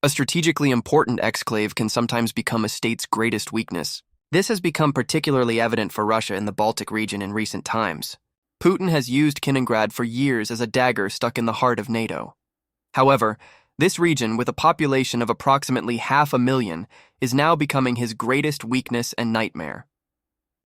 A strategically important exclave can sometimes become a state's greatest weakness. This has become particularly evident for Russia in the Baltic region in recent times. Putin has used Kaliningrad for years as a dagger stuck in the heart of NATO. However, this region, with a population of approximately 500,000, is now becoming his greatest weakness and nightmare.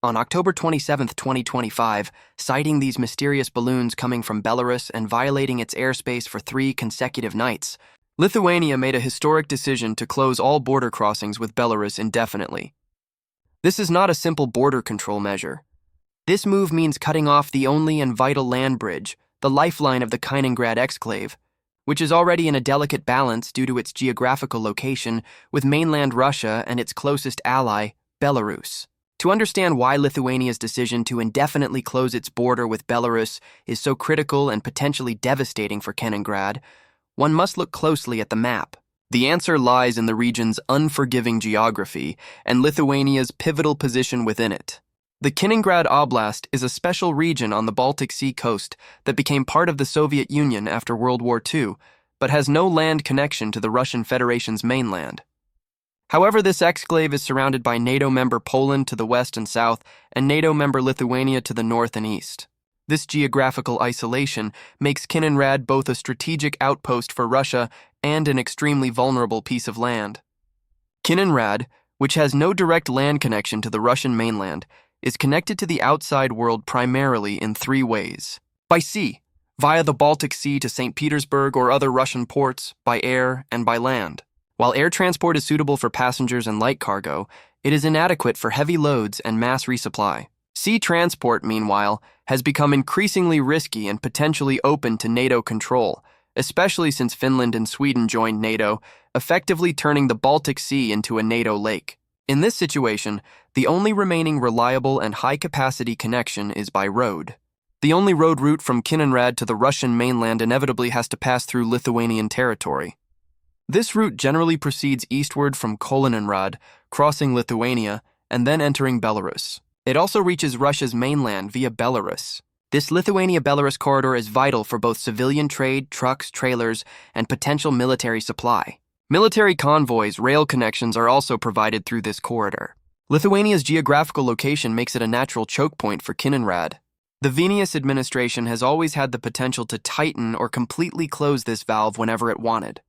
On October 27, 2025, citing these mysterious balloons coming from Belarus and violating its airspace for 3 consecutive nights, Lithuania made a historic decision to close all border crossings with Belarus indefinitely. This is not a simple border control measure. This move means cutting off the only and vital land bridge, the lifeline of the Kaliningrad exclave, which is already in a delicate balance due to its geographical location with mainland Russia and its closest ally, Belarus. To understand why Lithuania's decision to indefinitely close its border with Belarus is so critical and potentially devastating for Kaliningrad, one must look closely at the map. The answer lies in the region's unforgiving geography and Lithuania's pivotal position within it. The Kaliningrad Oblast is a special region on the Baltic Sea coast that became part of the Soviet Union after World War II, but has no land connection to the Russian Federation's mainland. However, this exclave is surrounded by NATO member Poland to the west and south, and NATO member Lithuania to the north and east. This geographical isolation makes Kaliningrad both a strategic outpost for Russia and an extremely vulnerable piece of land. Kaliningrad, which has no direct land connection to the Russian mainland, is connected to the outside world primarily in 3 ways. By sea, via the Baltic Sea to St. Petersburg or other Russian ports, by air, and by land. While air transport is suitable for passengers and light cargo, it is inadequate for heavy loads and mass resupply. Sea transport, meanwhile, has become increasingly risky and potentially open to NATO control, especially since Finland and Sweden joined NATO, effectively turning the Baltic Sea into a NATO lake. In this situation, the only remaining reliable and high-capacity connection is by road. The only road route from Kaliningrad to the Russian mainland inevitably has to pass through Lithuanian territory. This route generally proceeds eastward from Kaliningrad, crossing Lithuania, and then entering Belarus. It also reaches Russia's mainland via Belarus. This Lithuania-Belarus corridor is vital for both civilian trade, trucks, trailers, and potential military supply. Military convoys, rail connections are also provided through this corridor. Lithuania's geographical location makes it a natural choke point for Kaliningrad. The Vilnius administration has always had the potential to tighten or completely close this valve whenever it wanted.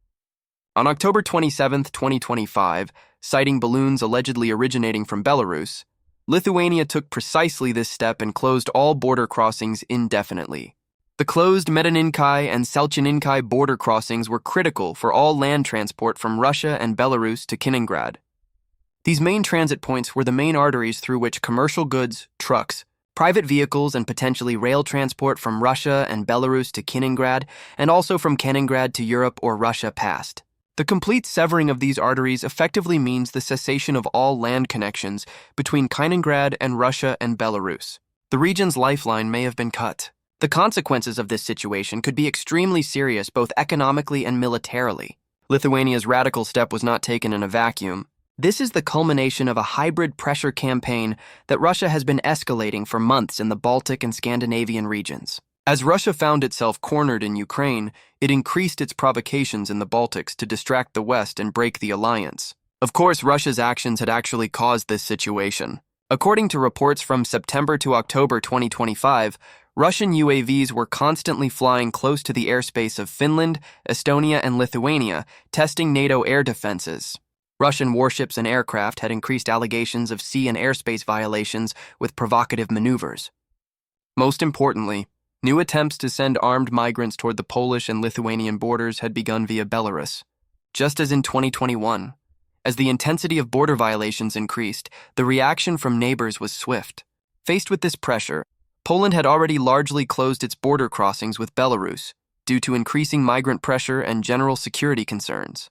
On October 27, 2025, citing balloons allegedly originating from Belarus, Lithuania took precisely this step and closed all border crossings indefinitely. The closed Medininkai and Šalčininkai border crossings were critical for all land transport from Russia and Belarus to Kaliningrad. These main transit points were the main arteries through which commercial goods, trucks, private vehicles, and potentially rail transport from Russia and Belarus to Kaliningrad, and also from Kaliningrad to Europe or Russia passed. The complete severing of these arteries effectively means the cessation of all land connections between Kaliningrad and Russia and Belarus. The region's lifeline may have been cut. The consequences of this situation could be extremely serious both economically and militarily. Lithuania's radical step was not taken in a vacuum. This is the culmination of a hybrid pressure campaign that Russia has been escalating for months in the Baltic and Scandinavian regions. As Russia found itself cornered in Ukraine, it increased its provocations in the Baltics to distract the West and break the alliance. Of course, Russia's actions had actually caused this situation. According to reports from September to October 2025, Russian UAVs were constantly flying close to the airspace of Finland, Estonia, and Lithuania, testing NATO air defenses. Russian warships and aircraft had increased allegations of sea and airspace violations with provocative maneuvers. Most importantly, new attempts to send armed migrants toward the Polish and Lithuanian borders had begun via Belarus. Just as in 2021, as the intensity of border violations increased, the reaction from neighbors was swift. Faced with this pressure, Poland had already largely closed its border crossings with Belarus due to increasing migrant pressure and general security concerns.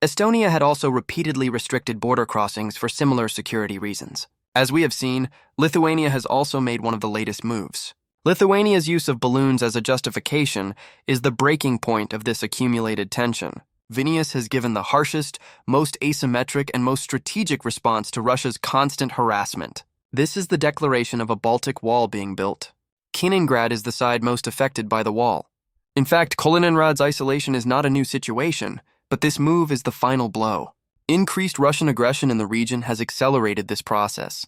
Estonia had also repeatedly restricted border crossings for similar security reasons. As we have seen, Lithuania has also made one of the latest moves. Lithuania's use of balloons as a justification is the breaking point of this accumulated tension. Vilnius has given the harshest, most asymmetric, and most strategic response to Russia's constant harassment. This is the declaration of a Baltic wall being built. Kaliningrad is the side most affected by the wall. In fact, Kaliningrad's isolation is not a new situation. But this move is the final blow. Increased Russian aggression in the region has accelerated this process.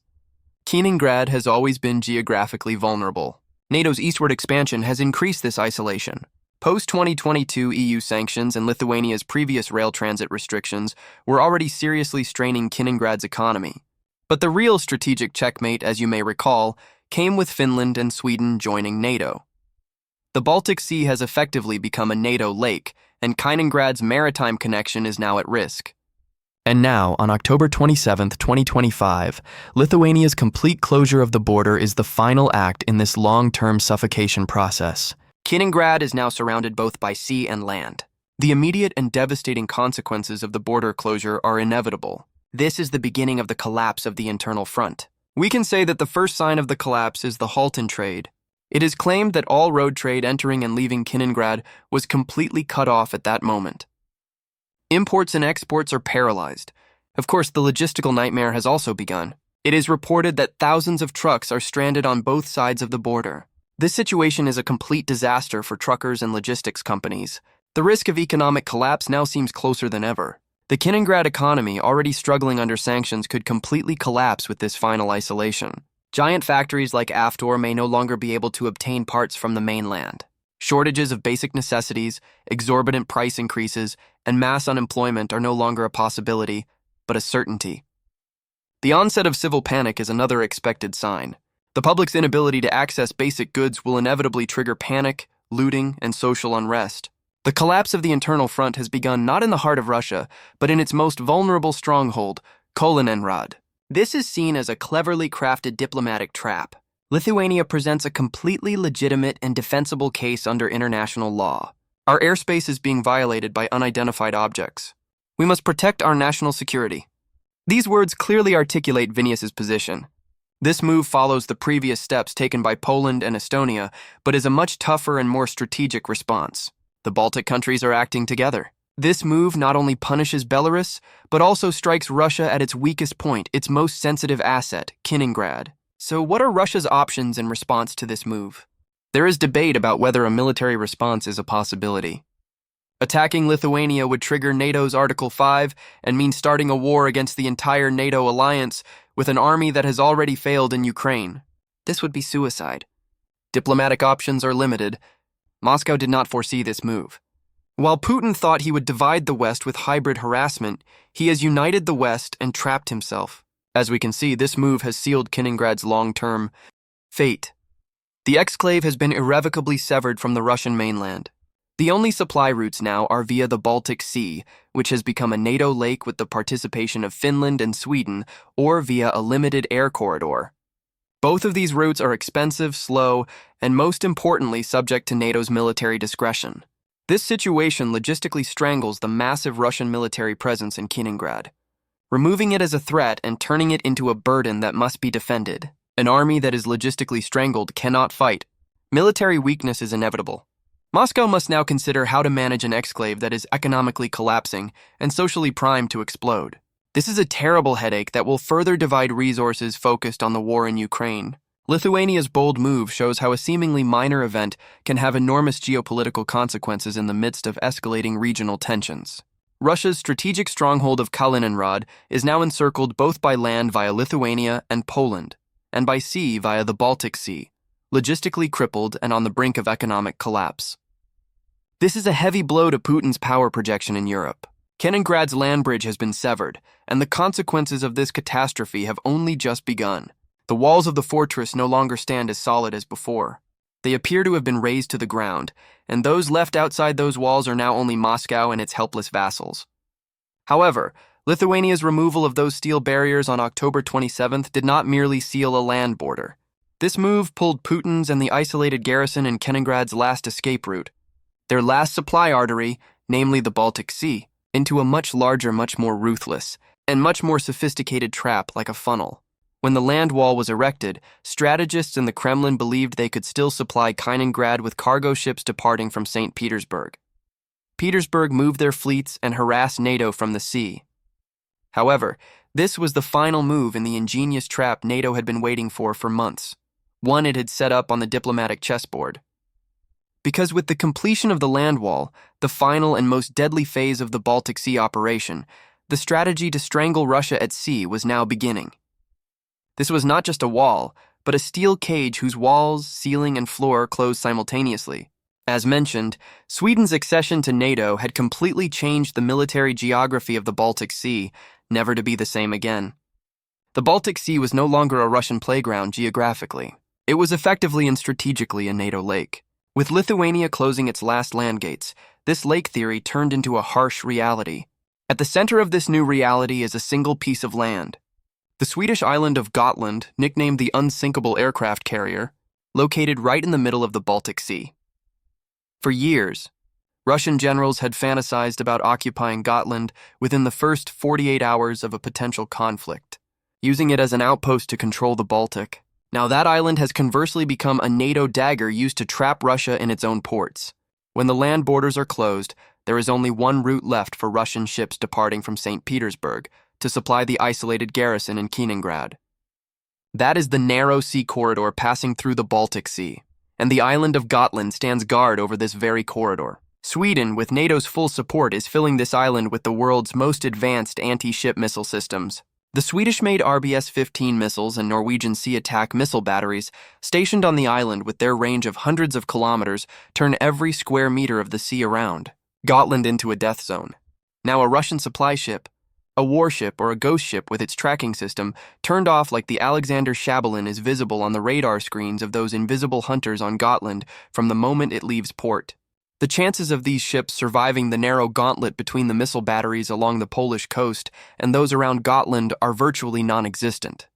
Kaliningrad has always been geographically vulnerable. NATO's eastward expansion has increased this isolation. Post-2022 EU sanctions and Lithuania's previous rail transit restrictions were already seriously straining Kaliningrad's economy. But the real strategic checkmate, as you may recall, came with Finland and Sweden joining NATO. The Baltic Sea has effectively become a NATO lake, and Kaliningrad's maritime connection is now at risk. And now, on October 27, 2025, Lithuania's complete closure of the border is the final act in this long-term suffocation process. Kaliningrad is now surrounded both by sea and land. The immediate and devastating consequences of the border closure are inevitable. This is the beginning of the collapse of the internal front. We can say that the first sign of the collapse is the halted trade. It is claimed that all road trade entering and leaving Kaliningrad was completely cut off at that moment. Imports and exports are paralyzed. Of course, the logistical nightmare has also begun. It is reported that thousands of trucks are stranded on both sides of the border. This situation is a complete disaster for truckers and logistics companies. The risk of economic collapse now seems closer than ever. The Kaliningrad economy, already struggling under sanctions, could completely collapse with this final isolation. Giant factories like Avtotor may no longer be able to obtain parts from the mainland. Shortages of basic necessities, exorbitant price increases, and mass unemployment are no longer a possibility, but a certainty. The onset of civil panic is another expected sign. The public's inability to access basic goods will inevitably trigger panic, looting, and social unrest. The collapse of the internal front has begun not in the heart of Russia, but in its most vulnerable stronghold, Kaliningrad. This is seen as a cleverly crafted diplomatic trap. Lithuania presents a completely legitimate and defensible case under international law. Our airspace is being violated by unidentified objects. We must protect our national security. These words clearly articulate Vilnius's position. This move follows the previous steps taken by Poland and Estonia, but is a much tougher and more strategic response. The Baltic countries are acting together. This move not only punishes Belarus, but also strikes Russia at its weakest point, its most sensitive asset, Kaliningrad. So what are Russia's options in response to this move? There is debate about whether a military response is a possibility. Attacking Lithuania would trigger NATO's Article 5 and mean starting a war against the entire NATO alliance with an army that has already failed in Ukraine. This would be suicide. Diplomatic options are limited. Moscow did not foresee this move. While Putin thought he would divide the West with hybrid harassment, he has united the West and trapped himself. As we can see, this move has sealed Kaliningrad's long-term fate. The exclave has been irrevocably severed from the Russian mainland. The only supply routes now are via the Baltic Sea, which has become a NATO lake with the participation of Finland and Sweden, or via a limited air corridor. Both of these routes are expensive, slow, and most importantly subject to NATO's military discretion. This situation logistically strangles the massive Russian military presence in Kaliningrad, removing it as a threat and turning it into a burden that must be defended. An army that is logistically strangled cannot fight. Military weakness is inevitable. Moscow must now consider how to manage an exclave that is economically collapsing and socially primed to explode. This is a terrible headache that will further divide resources focused on the war in Ukraine. Lithuania's bold move shows how a seemingly minor event can have enormous geopolitical consequences in the midst of escalating regional tensions. Russia's strategic stronghold of Kaliningrad is now encircled both by land via Lithuania and Poland, and by sea via the Baltic Sea, logistically crippled and on the brink of economic collapse. This is a heavy blow to Putin's power projection in Europe. Kaliningrad's land bridge has been severed, and the consequences of this catastrophe have only just begun. The walls of the fortress no longer stand as solid as before. They appear to have been razed to the ground, and those left outside those walls are now only Moscow and its helpless vassals. However, Lithuania's removal of those steel barriers on October 27th did not merely seal a land border. This move pulled Putin's and the isolated garrison in Kaliningrad's last escape route, their last supply artery, namely the Baltic Sea, into a much larger, much more ruthless, and much more sophisticated trap like a funnel. When the land wall was erected, strategists in the Kremlin believed they could still supply Kaliningrad with cargo ships departing from St. Petersburg. Petersburg moved their fleets and harassed NATO from the sea. However, this was the final move in the ingenious trap NATO had been waiting for months, one it had set up on the diplomatic chessboard. Because with the completion of the land wall, the final and most deadly phase of the Baltic Sea operation, the strategy to strangle Russia at sea was now beginning. This was not just a wall, but a steel cage whose walls, ceiling, and floor closed simultaneously. As mentioned, Sweden's accession to NATO had completely changed the military geography of the Baltic Sea, never to be the same again. The Baltic Sea was no longer a Russian playground geographically. It was effectively and strategically a NATO lake. With Lithuania closing its last land gates, this lake theory turned into a harsh reality. At the center of this new reality is a single piece of land. The Swedish island of Gotland, nicknamed the unsinkable aircraft carrier, located right in the middle of the Baltic Sea. For years, Russian generals had fantasized about occupying Gotland within the first 48 hours of a potential conflict, using it as an outpost to control the Baltic. Now that island has conversely become a NATO dagger used to trap Russia in its own ports. When the land borders are closed, there is only one route left for Russian ships departing from St. Petersburg to supply the isolated garrison in Kaliningrad. That is the narrow sea corridor passing through the Baltic Sea, and the island of Gotland stands guard over this very corridor. Sweden, with NATO's full support, is filling this island with the world's most advanced anti-ship missile systems. The Swedish-made RBS-15 missiles and Norwegian Sea Attack missile batteries, stationed on the island with their range of hundreds of kilometers, turn every square meter of the sea around Gotland into a death zone. Now a Russian supply ship, a warship or a ghost ship with its tracking system, turned off like the Alexander Shabalin, is visible on the radar screens of those invisible hunters on Gotland from the moment it leaves port. The chances of these ships surviving the narrow gauntlet between the missile batteries along the Polish coast and those around Gotland are virtually non-existent.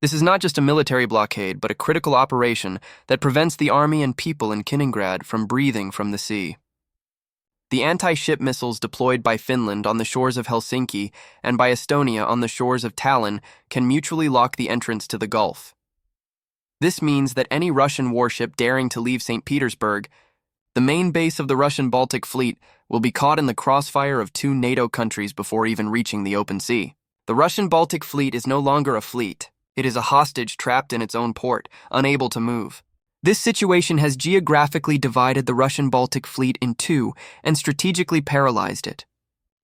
This is not just a military blockade, but a critical operation that prevents the army and people in Kaliningrad from breathing from the sea. The anti-ship missiles deployed by Finland on the shores of Helsinki and by Estonia on the shores of Tallinn can mutually lock the entrance to the Gulf. This means that any Russian warship daring to leave St. Petersburg, the main base of the Russian Baltic Fleet, will be caught in the crossfire of two NATO countries before even reaching the open sea. The Russian Baltic Fleet is no longer a fleet. It is a hostage trapped in its own port, unable to move. This situation has geographically divided the Russian Baltic Fleet in two and strategically paralyzed it.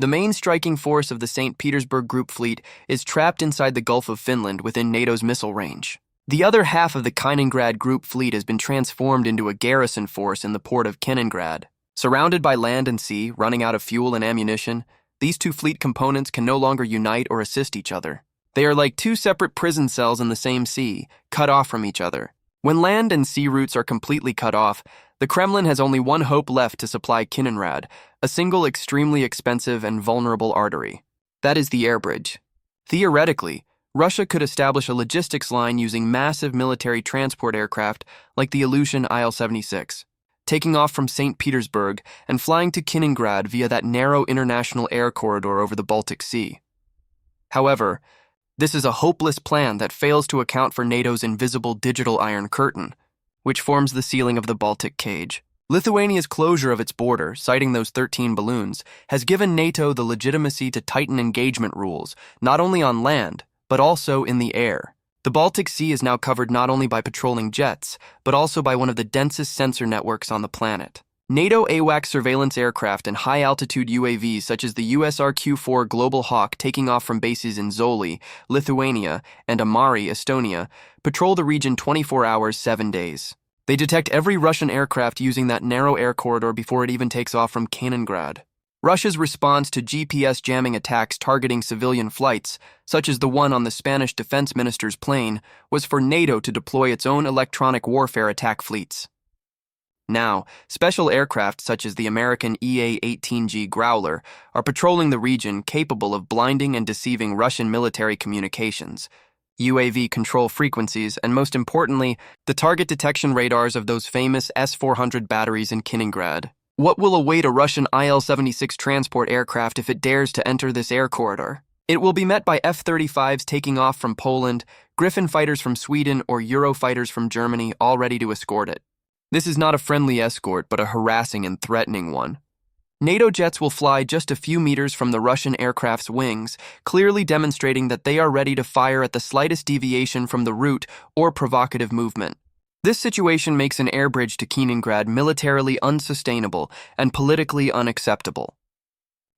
The main striking force of the St. Petersburg Group fleet is trapped inside the Gulf of Finland within NATO's missile range. The other half of the Kaliningrad Group fleet has been transformed into a garrison force in the port of Kaliningrad. Surrounded by land and sea, running out of fuel and ammunition, these two fleet components can no longer unite or assist each other. They are like two separate prison cells in the same sea, cut off from each other. When land and sea routes are completely cut off, the Kremlin has only one hope left to supply Kaliningrad, a single extremely expensive and vulnerable artery. That is the air bridge. Theoretically, Russia could establish a logistics line using massive military transport aircraft like the Ilyushin Il-76, taking off from St. Petersburg and flying to Kaliningrad via that narrow international air corridor over the Baltic Sea. However, this is a hopeless plan that fails to account for NATO's invisible digital Iron Curtain, which forms the ceiling of the Baltic cage. Lithuania's closure of its border, citing those 13 balloons, has given NATO the legitimacy to tighten engagement rules, not only on land, but also in the air. The Baltic Sea is now covered not only by patrolling jets, but also by one of the densest sensor networks on the planet. NATO AWACS surveillance aircraft and high-altitude UAVs such as the USRQ-4 Global Hawk taking off from bases in Zoli, Lithuania, and Amari, Estonia, patrol the region 24 hours, 7 days. They detect every Russian aircraft using that narrow air corridor before it even takes off from Kaliningrad. Russia's response to GPS jamming attacks targeting civilian flights, such as the one on the Spanish defense minister's plane, was for NATO to deploy its own electronic warfare attack fleets. Now, special aircraft such as the American EA-18G Growler are patrolling the region, capable of blinding and deceiving Russian military communications, UAV control frequencies, and most importantly, the target detection radars of those famous S-400 batteries in Kaliningrad. What will await a Russian Il-76 transport aircraft if it dares to enter this air corridor? It will be met by F-35s taking off from Poland, Griffin fighters from Sweden, or Eurofighters from Germany, all ready to escort it. This is not a friendly escort, but a harassing and threatening one. NATO jets will fly just a few meters from the Russian aircraft's wings, clearly demonstrating that they are ready to fire at the slightest deviation from the route or provocative movement. This situation makes an air bridge to Kaliningrad militarily unsustainable and politically unacceptable.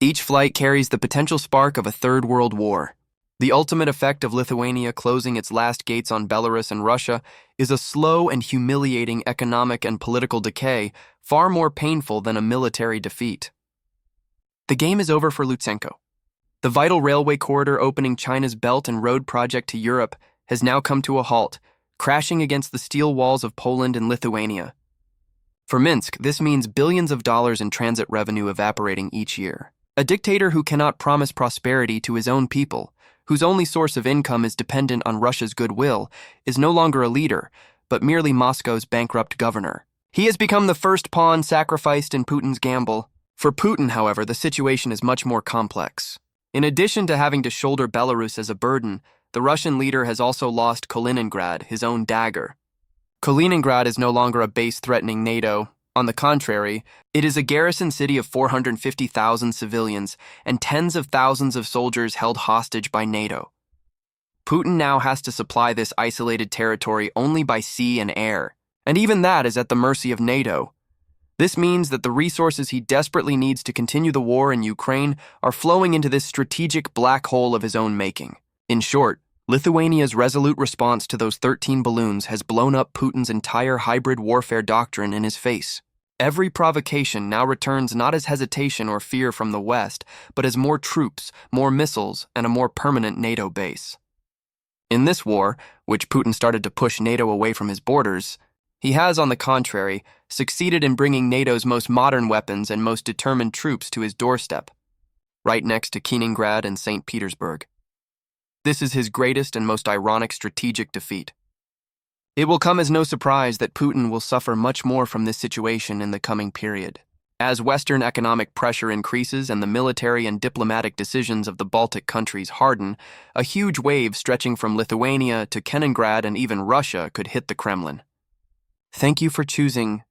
Each flight carries the potential spark of a third world war. The ultimate effect of Lithuania closing its last gates on Belarus and Russia is a slow and humiliating economic and political decay, far more painful than a military defeat. The game is over for Lutsenko. The vital railway corridor opening China's Belt and Road project to Europe has now come to a halt, crashing against the steel walls of Poland and Lithuania. For Minsk, this means billions of dollars in transit revenue evaporating each year. A dictator who cannot promise prosperity to his own people, whose only source of income is dependent on Russia's goodwill, is no longer a leader, but merely Moscow's bankrupt governor. He has become the first pawn sacrificed in Putin's gamble. For Putin, however, the situation is much more complex. In addition to having to shoulder Belarus as a burden, the Russian leader has also lost Kaliningrad, his own dagger. Kaliningrad is no longer a base threatening NATO. On the contrary, it is a garrison city of 450,000 civilians and tens of thousands of soldiers held hostage by NATO. Putin now has to supply this isolated territory only by sea and air, and even that is at the mercy of NATO. This means that the resources he desperately needs to continue the war in Ukraine are flowing into this strategic black hole of his own making. In short, Lithuania's resolute response to those 13 balloons has blown up Putin's entire hybrid warfare doctrine in his face. Every provocation now returns not as hesitation or fear from the West, but as more troops, more missiles, and a more permanent NATO base. In this war, which Putin started to push NATO away from his borders, he has, on the contrary, succeeded in bringing NATO's most modern weapons and most determined troops to his doorstep, right next to Kaliningrad and St. Petersburg. This is his greatest and most ironic strategic defeat. It will come as no surprise that Putin will suffer much more from this situation in the coming period. As Western economic pressure increases and the military and diplomatic decisions of the Baltic countries harden, a huge wave stretching from Lithuania to Kaliningrad and even Russia could hit the Kremlin. Thank you for choosing